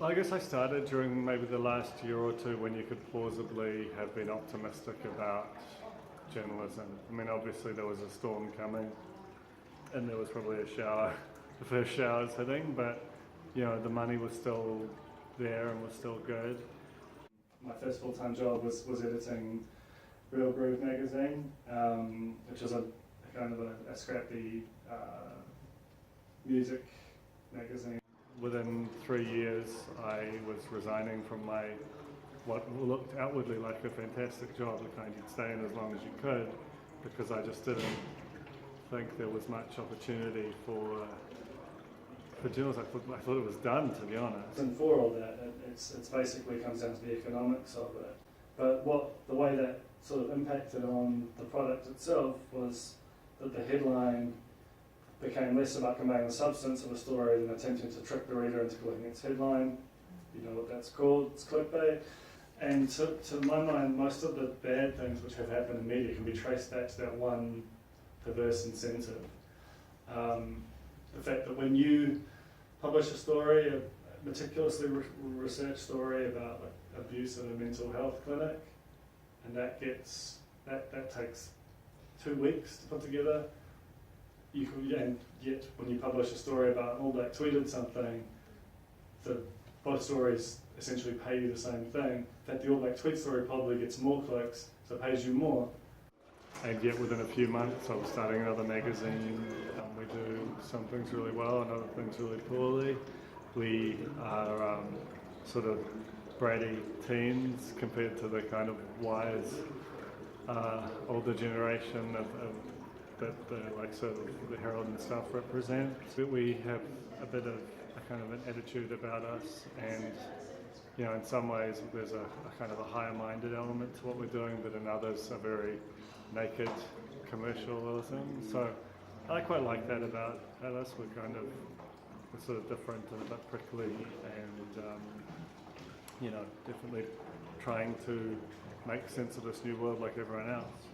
I guess I started during maybe the last year or two when you could plausibly have been optimistic about journalism. I mean, obviously there was a storm coming and there was probably a shower, the first shower's hitting, but you know, the money was still there and was still good. My first full-time job was editing Real Groove magazine, which was a kind of a scrappy music magazine. Within 3 years, I was resigning from my what looked outwardly like a fantastic job, the kind you'd stay in as long as you could, because I just didn't think there was much opportunity for journalists. I thought it was done, to be honest. And for all that, it's basically comes down to the economics of it. But the way that sort of impacted on the product itself was that the headline became less about conveying the substance of a story than attempting to trick the reader into clicking its headline. You know what that's called, it's clickbait. And to my mind, most of the bad things which have happened in media can be traced back to that one perverse incentive. The fact that when you publish a story, a meticulously researched story about like, abuse at a mental health clinic, and that takes 2 weeks to put together. And yet when you publish a story about All Black tweeted something, both stories essentially pay you the same thing. In fact, the All Black tweet story probably gets more clicks, so it pays you more. And yet within a few months I was starting another magazine. We do some things really well and other things really poorly. We are sort of bratty teens compared to the kind of wise older generation that the like sort of the Herald and stuff represent. So we have a bit of a kind of an attitude about us, and you know, in some ways there's a kind of a higher-minded element to what we're doing, but in others a very naked commercialism. So I quite like that about us. We're sort of different and a bit prickly, and you know, definitely trying to make sense of this new world like everyone else.